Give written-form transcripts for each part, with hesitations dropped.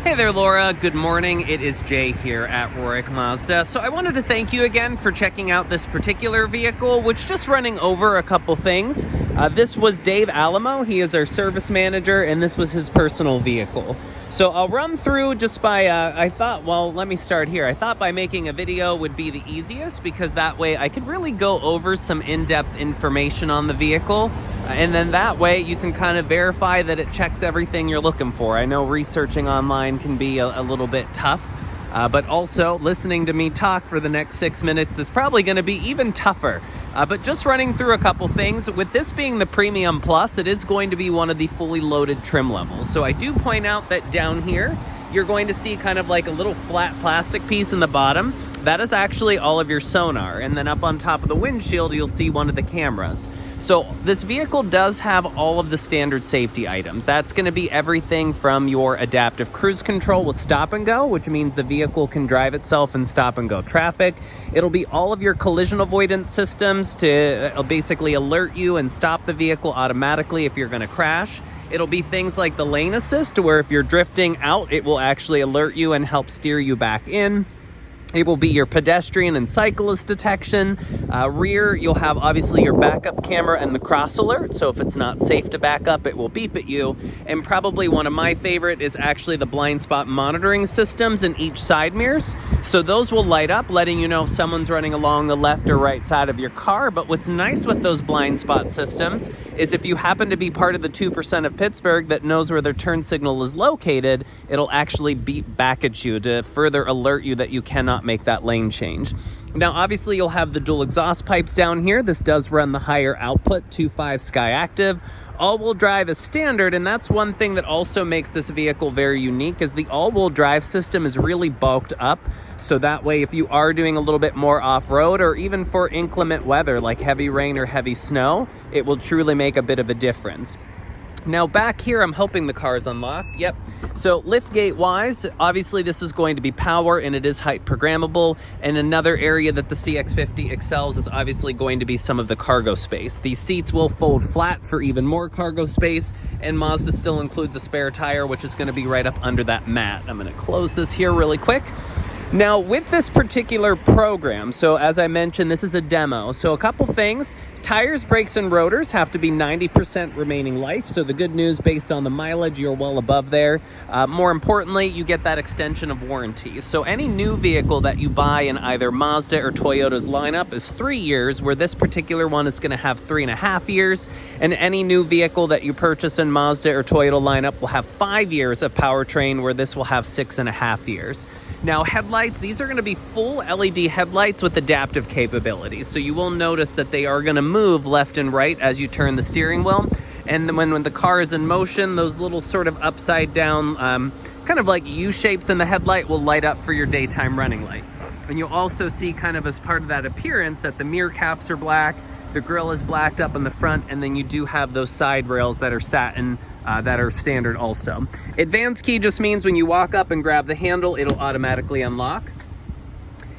Hey there, Laura. Good morning. It is Jay here at Rorik Mazda. So I wanted to thank you again for checking out this particular vehicle, which just running over a couple things. This was Dave Alamo. He is our service manager, and this was his personal vehicle. So I'll run through just by, let me start here. I thought by making a video would be the easiest because that way I could really go over some in-depth information on the vehicle. And then that way you can kind of verify that it checks everything you're looking for. I know researching online can be a little bit tough, but also listening to me talk for the next 6 minutes is probably going to be even tougher. But just running through a couple things, with this being the Premium Plus, it is going to be one of the fully loaded trim levels. So I do point out that down here, you're going to see kind of like a little flat plastic piece in the bottom. That is actually all of your sonar. And then up on top of the windshield, you'll see one of the cameras. So this vehicle does have all of the standard safety items. That's going to be everything from your adaptive cruise control with stop and go, which means the vehicle can drive itself in stop and go traffic. It'll be all of your collision avoidance systems to basically alert you and stop the vehicle automatically if you're going to crash. It'll be things like the lane assist, where if you're drifting out, it will actually alert you and help steer you back in. It will be your pedestrian and cyclist detection. Rear, you'll have obviously your backup camera and the cross alert. So if it's not safe to back up, it will beep at you. And probably one of my favorite is actually the blind spot monitoring systems in each side mirrors. So those will light up, letting you know if someone's running along the left or right side of your car. But what's nice with those blind spot systems is if you happen to be part of the 2% of Pittsburgh that knows where their turn signal is located, it'll actually beep back at you to further alert you that you cannot make that lane change. Now, obviously, you'll have the dual exhaust pipes down here. This does run the higher output 2.5 Sky Active. All-wheel drive is standard, and that's one thing that also makes this vehicle very unique, is the all-wheel drive system is really bulked up, so that way if you are doing a little bit more off-road or even for inclement weather like heavy rain or heavy snow, it will truly make a bit of a difference. Now back here, I'm hoping the car is unlocked. Yep. So liftgate wise, obviously this is going to be power and it is height programmable. And another area that the CX-50 excels is obviously going to be some of the cargo space. These seats will fold flat for even more cargo space, and Mazda still includes a spare tire, which is going to be right up under that mat. I'm going to close this here really quick. Now, with this particular program, so as I mentioned, this is a demo. So a couple things: tires, brakes, and rotors have to be 90% remaining life. So the good news, based on the mileage, you're well above there. More importantly, you get that extension of warranty. So any new vehicle that you buy in either Mazda or Toyota's lineup is 3 years, where this particular one is going to have 3.5 years. And any new vehicle that you purchase in Mazda or Toyota lineup will have 5 years of powertrain, where this will have 6.5 years. Now, headlights, these are going to be full LED headlights with adaptive capabilities. So you will notice that they are going to move left and right as you turn the steering wheel. And then when the car is in motion, those little sort of upside down, kind of like U-shapes in the headlight will light up for your daytime running light. And you'll also see, kind of as part of that appearance, that the mirror caps are black, the grille is blacked up in the front, and then you do have those side rails that are satin, that are standard also. Advanced key just means when you walk up and grab the handle, it'll automatically unlock.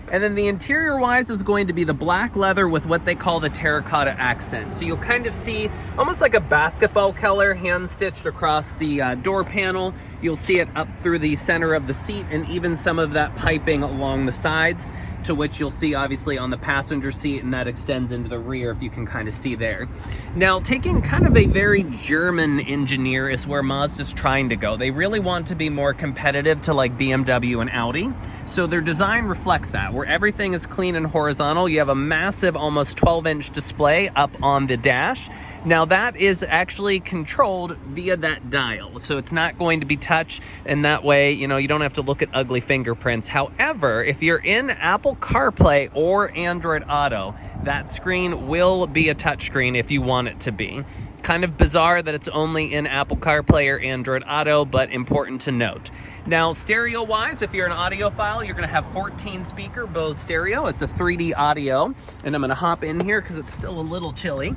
And then the interior wise is going to be the black leather with what they call the terracotta accent. So you'll kind of see almost like a basketball color hand stitched across the door panel. You'll see it up through the center of the seat, and even some of that piping along the sides, to which you'll see obviously on the passenger seat, and that extends into the rear, if you can kind of see there. Now, taking kind of a very German engineer is where Mazda's trying to go. They really want to be more competitive to like BMW and Audi. So their design reflects that, where everything is clean and horizontal. You have a massive, almost 12-inch display up on the dash. Now that is actually controlled via that dial, so it's not going to be touch, and that way, you know, you don't have to look at ugly fingerprints. However, if you're in Apple CarPlay or Android Auto, that screen will be a touch screen if you want it to be. Kind of bizarre that it's only in Apple CarPlay or Android Auto, but important to note. Now, stereo-wise, if you're an audiophile, you're going to have 14-speaker Bose stereo. It's a 3D audio, and I'm going to hop in here because it's still a little chilly.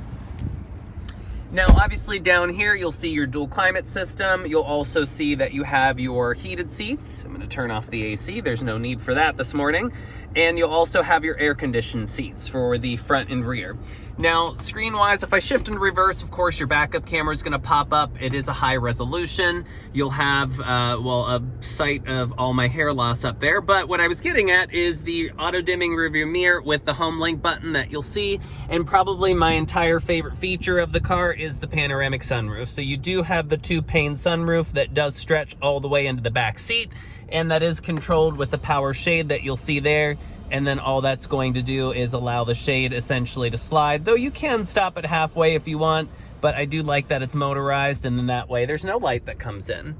Now, obviously down here, you'll see your dual climate system. You'll also see that you have your heated seats. I'm going to turn off the AC. There's no need for that this morning. And you'll also have your air-conditioned seats for the front and rear. Now, screen-wise, if I shift and reverse, of course, your backup camera is going to pop up. It is a high resolution. You'll have, a sight of all my hair loss up there. But what I was getting at is the auto-dimming rearview mirror with the home link button that you'll see. And probably my entire favorite feature of the car is the panoramic sunroof. So you do have the 2-pane sunroof that does stretch all the way into the back seat. And that is controlled with the power shade that you'll see there. And then all that's going to do is allow the shade essentially to slide, though you can stop it halfway if you want, but I do like that it's motorized, and then that way there's no light that comes in.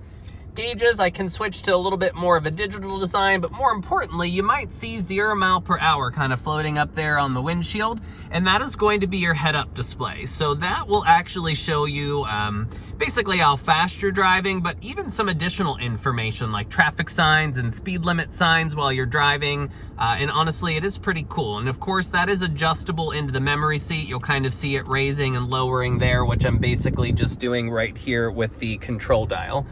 Gauges, I can switch to a little bit more of a digital design, but more importantly, you might see 0 mile per hour kind of floating up there on the windshield, and that is going to be your head-up display. So that will actually show you basically how fast you're driving, but even some additional information like traffic signs and speed limit signs while you're driving, and honestly, it is pretty cool. And of course, that is adjustable into the memory seat. You'll kind of see it raising and lowering there, which I'm basically just doing right here with the control dial.